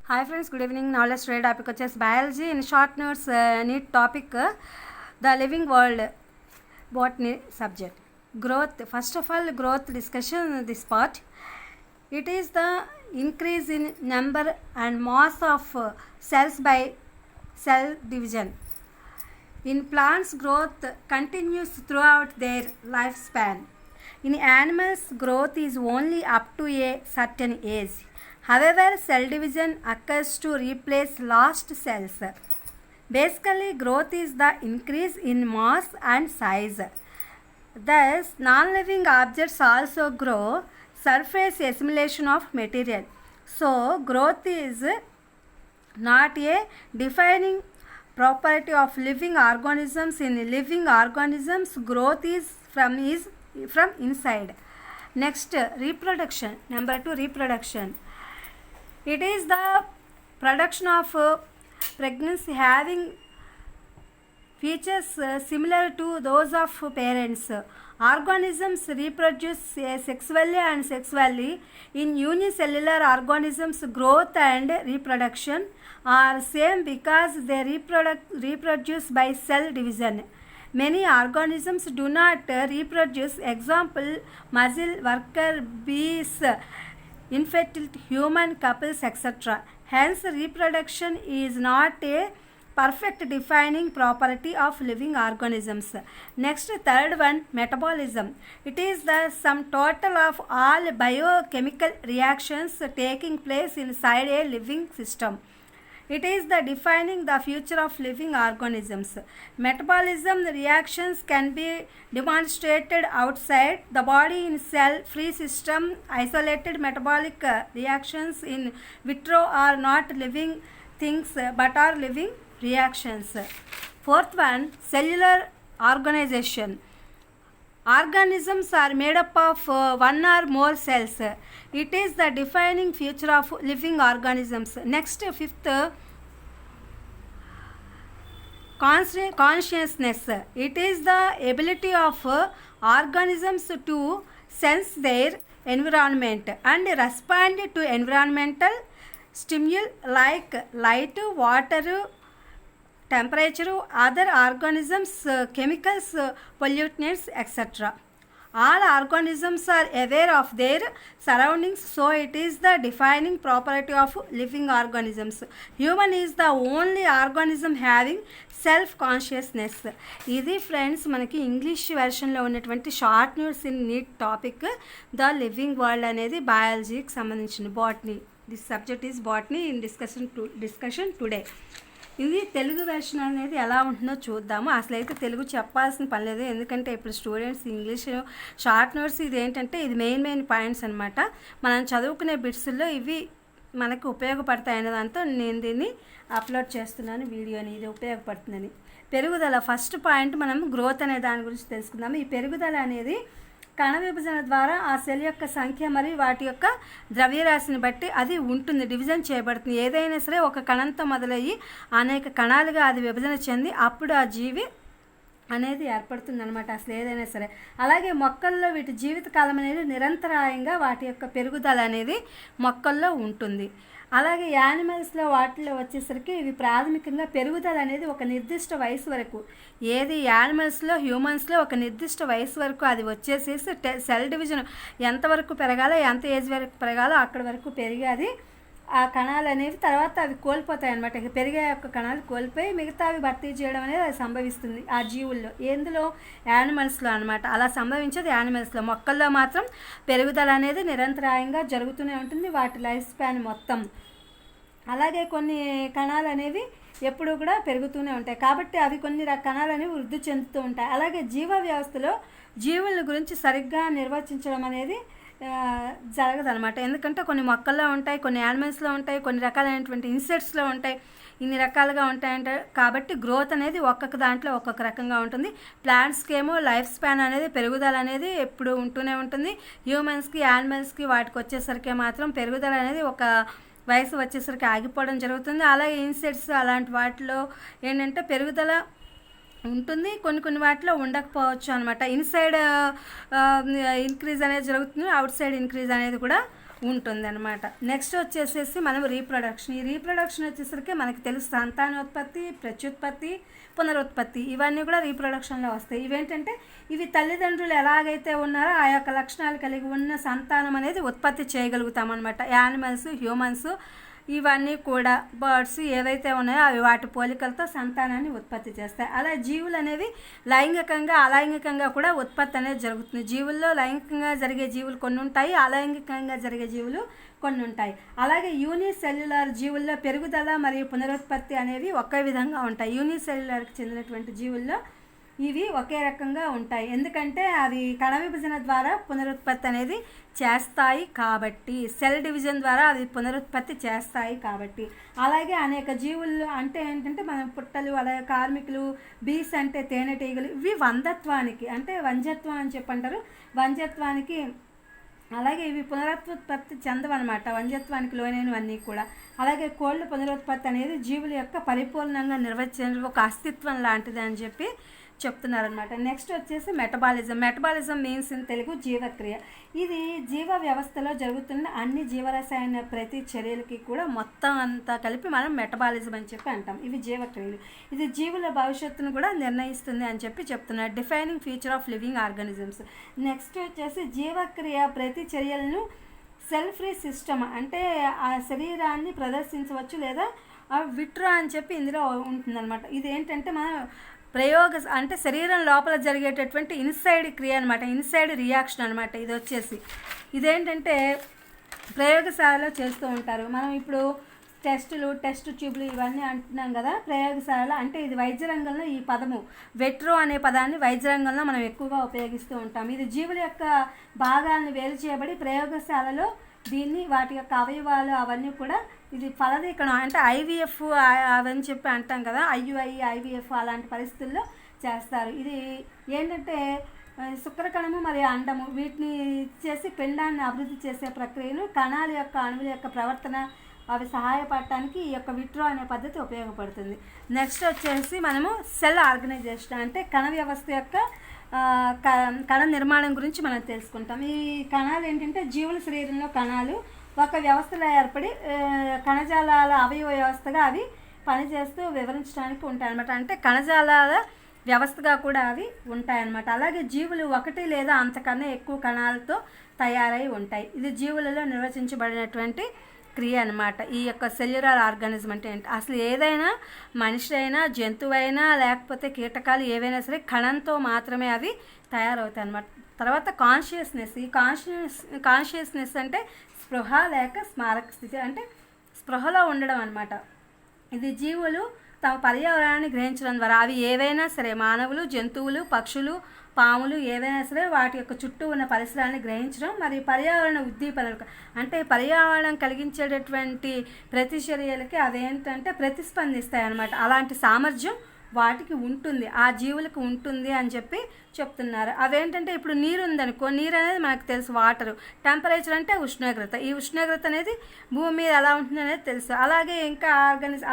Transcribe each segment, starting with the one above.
Hi friends, good evening. Now let's read topic which is biology. In short notes, neat topic, the living world, botany subject. Growth. First of all, growth discussion. This part. It is the increase in number and mass of cells by cell division. In plants, growth continues throughout their lifespan. In animals, growth is only up to a certain age. However, cell division occurs to replace lost cells. Basically, growth is the increase in mass and size. Thus, non-living objects also grow. Surface assimilation of material. So, growth is not a defining property of living organisms. In living organisms, growth is from inside. Next, reproduction. Number 2, reproduction. It is the production of pregnancy having features similar to those of parents. Organisms reproduce sexually and sexually. In unicellular organisms, growth and reproduction are same because they reproduce by cell division. Many organisms do not reproduce. Example, mussel, worker bees, infertile human couples, etc. Hence, reproduction is not a perfect defining property of living organisms. Next, third one, metabolism. It is the sum total of all biochemical reactions taking place inside a living system. It is the defining the future of living organisms. Metabolism reactions can be demonstrated outside the body in cell-free system. Isolated metabolic reactions in vitro are not living things but are living reactions. Fourth one, cellular organization. Organisms are made up of one or more cells. It is the defining feature of living organisms. Next, fifth, consciousness. It is the ability of organisms to sense their environment and respond to environmental stimuli like light, water, temperature, other organisms, chemicals, pollutants, etc. All organisms are aware of their surroundings, so it is the defining property of living organisms. Human is the only organism having self consciousness. ఇది friends మనకి English వెర్షన్లో ఉన్నటువంటి short news in neat topic the living world అనేది బయాలజీకి సంబంధించిన botany. This subject is botany in discussion today. ఇది Telugu version అనేది ఎలా ఉంటుందో చూద్దాము. అసలు అయితే తెలుగు చెప్పాల్సిన పని లేదు, ఎందుకంటే ఇప్పుడు స్టూడెంట్స్ ఇంగ్లీష్ షార్ట్ నోట్స్ ఇది ఏంటంటే ఇది మెయిన్ పాయింట్స్ అనమాట. మనం చదువుకునే బిట్స్లో ఇవి మనకు ఉపయోగపడతాయి అనే దాంతో నేను దీన్ని అప్లోడ్ చేస్తున్నాను వీడియోని, ఇది ఉపయోగపడుతుందని. పెరుగుదల ఫస్ట్ పాయింట్, మనం గ్రోత్ అనే దాని గురించి తెలుసుకుందాము. ఈ పెరుగుదల అనేది కణ విభజన ద్వారా ఆ సెల్ యొక్క సంఖ్య మరియు వాటి యొక్క ద్రవ్యరాశిని బట్టి అది ఉంటుంది, డివిజన్ చేయబడుతుంది. ఏదైనా సరే ఒక కణంతో మొదలయ్యి అనేక కణాలుగా అది విభజన చెంది అప్పుడు ఆ జీవి అనేది ఏర్పడుతుంది అనమాట. అసలు ఏదైనా సరే అలాగే మొక్కల్లో వీటి జీవితకాలం అనేది నిరంతరాయంగా వాటి యొక్క పెరుగుదల అనేది మొక్కల్లో ఉంటుంది. అలాగే యానిమల్స్లో వాటిలో వచ్చేసరికి ఇవి ప్రాథమికంగా పెరుగుదల అనేది ఒక నిర్దిష్ట వయసు వరకు, ఏది యానిమల్స్లో హ్యూమన్స్లో ఒక నిర్దిష్ట వయసు వరకు అది వచ్చేసేసి సెల్ డివిజన్ ఎంతవరకు పెరగాలో, ఎంత ఏజ్ వరకు పెరగాలో అక్కడి వరకు పెరిగి అది ఆ కణాలు అనేవి తర్వాత అవి కోల్పోతాయి అనమాట. ఇక పెరిగే యొక్క కణాలు కోల్పోయి మిగతావి భర్తీ చేయడం అనేది అది సంభవిస్తుంది ఆ జీవుల్లో. ఎందులో? యానిమల్స్లో అనమాట. అలా సంభవించేది యానిమల్స్లో. మొక్కల్లో మాత్రం పెరుగుదల అనేది నిరంతరాయంగా జరుగుతూనే ఉంటుంది వాటి లైఫ్ స్పాన్ మొత్తం. అలాగే కొన్ని కణాలు అనేవి ఎప్పుడు కూడా పెరుగుతూనే ఉంటాయి, కాబట్టి అవి కొన్ని కణాలు అనేవి వృద్ధి చెందుతూ ఉంటాయి. అలాగే జీవ వ్యవస్థలో జీవుల గురించి సరిగ్గా నిర్వచించడం అనేది జరగదనమాట. ఎందుకంటే కొన్ని మొక్కల్లో ఉంటాయి, కొన్ని యానిమల్స్లో ఉంటాయి, కొన్ని రకాలైనటువంటి ఇన్సెక్ట్స్లో ఉంటాయి, ఇన్ని రకాలుగా ఉంటాయంట. కాబట్టి గ్రోత్ అనేది ఒక్కొక్క దాంట్లో ఒక్కొక్క రకంగా ఉంటుంది. ప్లాంట్స్కి ఏమో లైఫ్ స్పాన్ అనేది పెరుగుదల అనేది ఎప్పుడు ఉంటూనే ఉంటుంది. హ్యూమన్స్కి, యానిమల్స్కి వాటికి వచ్చేసరికి మాత్రం పెరుగుదల అనేది ఒక వయసు వచ్చేసరికి ఆగిపోవడం జరుగుతుంది. అలాగే ఇన్సెక్ట్స్ అలాంటి వాటిలో ఏంటంటే పెరుగుదల ఉంటుంది, కొన్ని వాటిలో ఉండకపోవచ్చు అనమాట. ఇన్సైడ్ ఇంక్రీజ్ అనేది జరుగుతుంది, అవుట్ సైడ్ ఇంక్రీజ్ అనేది కూడా ఉంటుందన్నమాట. నెక్స్ట్ వచ్చేసేసి మనం రీప్రొడక్షన్. ఈ రీప్రొడక్షన్ వచ్చేసరికి మనకి తెలుసు సంతానోత్పత్తి, ప్రత్యుత్పత్తి, పునరుత్పత్తి ఇవన్నీ కూడా రీప్రొడక్షన్లో వస్తాయి. ఇవేంటంటే ఇవి తల్లిదండ్రులు ఎలాగైతే ఉన్నారో ఆ యొక్క లక్షణాలు కలిగి ఉన్న సంతానం అనేది ఉత్పత్తి చేయగలుగుతాం అనమాట. యానిమల్స్, హ్యూమన్స్ ఇవన్నీ కూడా బర్డ్స్ ఏవైతే ఉన్నాయో అవి వాటి పోలికలతో సంతానాన్ని ఉత్పత్తి చేస్తాయి. అలా జీవులు అనేవి లైంగికంగా అలైంగికంగా కూడా ఉత్పత్తి అనేది జరుగుతుంది. జీవుల్లో లైంగికంగా జరిగే జీవులు కొన్ని ఉంటాయి, అలైంగికంగా జరిగే జీవులు కొన్ని ఉంటాయి. అలాగే యూనిసెల్యులర్ జీవుల్లో పెరుగుదల మరియు పునరుత్పత్తి అనేవి ఒకే విధంగా ఉంటాయి. యూనిసెల్యులర్కి చెందినటువంటి జీవుల్లో ఇవి ఒకే రకంగా ఉంటాయి, ఎందుకంటే అవి కణ విభజన ద్వారా పునరుత్పత్తి అనేది చేస్తాయి కాబట్టి, సెల్ డివిజన్ ద్వారా అవి పునరుత్పత్తి చేస్తాయి కాబట్టి. అలాగే అనేక జీవులు అంటే ఏంటంటే మనం పుట్టలు, అలాగే కార్మికులు, బీస్ అంటే తేనెటీగలు, ఇవి వంధ్యత్వానికి అంటే వంధ్యత్వం అని చెప్పంటారు, వంధ్యత్వానికి అలాగే ఇవి పునరుత్పత్తి చెందవన్నమాట, వంధ్యత్వానికి లోనైనవన్నీ కూడా. అలాగే కోళ్ళ పునరుత్పత్తి అనేది జీవుల యొక్క పరిపూర్ణంగా నిర్వచించే ఒక అస్తిత్వం లాంటిది అని చెప్పి చెప్తున్నారనమాట. నెక్స్ట్ వచ్చేసి metabolism. Metabolism means in Telugu జీవక్రియ. ఇది జీవ వ్యవస్థలో జరుగుతున్న అన్ని జీవరసాయన ప్రతి చర్యలకి కూడా మొత్తం అంతా కలిపి మనం మెటబాలిజం అని చెప్పి అంటాం. ఇవి జీవక్రియలు. ఇది జీవుల భవిష్యత్తును కూడా నిర్ణయిస్తుంది అని చెప్పి చెప్తున్నారు. Defining feature of living organisms. Next వచ్చేసి జీవక్రియ ప్రతి చర్యలను సెల్ ఫ్రీ సిస్టమ్ అంటే ఆ శరీరాన్ని ప్రదర్శించవచ్చు లేదా విట్రో అని చెప్పి ఇందులో ఉంటుందన్నమాట. ఇది ఏంటంటే మనం అంటే శరీరం లోపల జరిగేటటువంటి ఇన్సైడ్ క్రియ అనమాట, ఇన్సైడ్ రియాక్షన్ అనమాట. ఇది వచ్చేసి ఇదేంటంటే ప్రయోగశాలలో చేస్తూ ఉంటారు. మనం ఇప్పుడు టెస్ట్ ట్యూబ్లు ఇవన్నీ అంటున్నాం కదా ప్రయోగశాల అంటే. ఇది వైద్య రంగంలో ఈ పదము వెట్రో అనే పదాన్ని వైద్య రంగంలో మనం ఎక్కువగా ఉపయోగిస్తూ ఉంటాం. ఇది జీవుల యొక్క భాగాలను వేరు చేయబడి ప్రయోగశాలలో దీన్ని వాటి యొక్క అవయవాలు అవన్నీ కూడా ఇది ఫలదీకరణం అంటే ఐవీఎఫ్ అవని చెప్పి అంటాం కదా, ఐయుఐ, ఐవీఎఫ్ అలాంటి పరిస్థితుల్లో చేస్తారు. ఇది ఏంటంటే శుక్రకణము మరియు అండము వీటిని చేసి పిండాన్ని అభివృద్ధి చేసే ప్రక్రియను కణాల యొక్క అణువుల యొక్క ప్రవర్తన అవి సహాయపడటానికి ఈ యొక్క విట్రో అనే పద్ధతి ఉపయోగపడుతుంది. నెక్స్ట్ వచ్చేసి మనము సెల్ ఆర్గనైజేషన్ అంటే కణ వ్యవస్థ యొక్క కణ నిర్మాణం గురించి మనం తెలుసుకుంటాం. ఈ కణాలు ఏంటంటే జీవుల శరీరంలో కణాలు ఒక వ్యవస్థలో ఏర్పడి కణజాలాల అవయవ వ్యవస్థగా అవి పనిచేస్తూ వివరించడానికి ఉంటాయన్నమాట. అంటే కణజాలాల వ్యవస్థగా కూడా అవి ఉంటాయన్నమాట. అలాగే జీవులు ఒకటి లేదా అంతకన్నా ఎక్కువ కణాలతో తయారై ఉంటాయి. ఇది జీవులలో నిర్వచించబడినటువంటి క్రియ అనమాట. ఈ యొక్క సెల్యులర్ ఆర్గానిజం అంటే ఏంటి, అసలు ఏదైనా మనిషి అయినా జంతువు అయినా లేకపోతే కీటకాలు ఏవైనా సరే కణంతో మాత్రమే అవి తయారవుతాయి అన్నమాట. తర్వాత కాన్షియస్నెస్. ఈ కాన్షియస్నెస్ అంటే స్పృహ లేక స్మారక స్థితి అంటే స్పృహలో ఉండడం అనమాట. ఇది జీవులు తమ పర్యావరణాన్ని గ్రహించడం ద్వారా అవి ఏవైనా సరే మానవులు, జంతువులు, పక్షులు, పాములు ఏవైనా సరే వాటి యొక్క చుట్టూ ఉన్న పరిసరాన్ని గ్రహించడం మరియు పర్యావరణ ఉద్దీపనలు అంటే పర్యావరణం కలిగించేటటువంటి ప్రతిచర్యలకి అవేంటంటే ప్రతిస్పందిస్తాయి అన్నమాట. అలాంటి సామర్థ్యం వాటికి ఉంటుంది, ఆ జీవులకు ఉంటుంది అని చెప్పి చెప్తున్నారు. అవేంటంటే ఇప్పుడు నీరు ఉందనుకో, నీరు అనేది మనకు తెలుసు వాటరు, టెంపరేచర్ అంటే ఉష్ణోగ్రత, ఈ ఉష్ణోగ్రత అనేది భూమి మీద ఎలా ఉంటుంది అనేది తెలుసు. అలాగే ఇంకా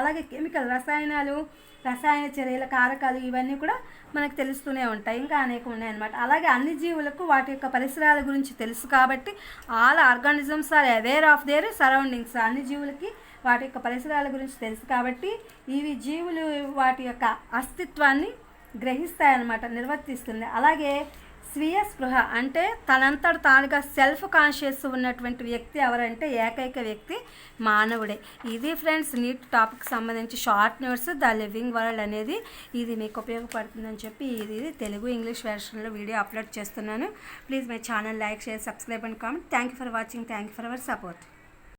అలాగే కెమికల్ రసాయన చర్యల కారకాలు ఇవన్నీ కూడా మనకు తెలుస్తూనే ఉంటాయి, ఇంకా అనేక ఉన్నాయన్నమాట. అలాగే అన్ని జీవులకు వాటి యొక్క పరిసరాల గురించి తెలుసు కాబట్టి all organisms are aware of their surroundings. అన్ని జీవులకి వాటి యొక్క పరిసరాల గురించి తెలుసు కాబట్టి ఇవి జీవులు వాటి యొక్క అస్తిత్వాన్ని గ్రహిస్తాయన్నమాట, నిర్వర్తిస్తుంది. అలాగే స్వీయ స్పృహ అంటే తనంతట తానుగా సెల్ఫ్ కాన్షియస్ ఉన్నటువంటి వ్యక్తి ఎవరంటే ఏకైక వ్యక్తి మానవుడే. ఇది ఫ్రెండ్స్ నీట్ టాపిక్ సంబంధించి short notes the living world అనేది ఇది మీకు ఉపయోగపడుతుందని చెప్పి ఇది తెలుగు ఇంగ్లీష్ వెర్షన్లో వీడియో అప్లోడ్ చేస్తున్నాను. Please my channel like, share, subscribe and comment. Thank you for watching. Thank you for our support.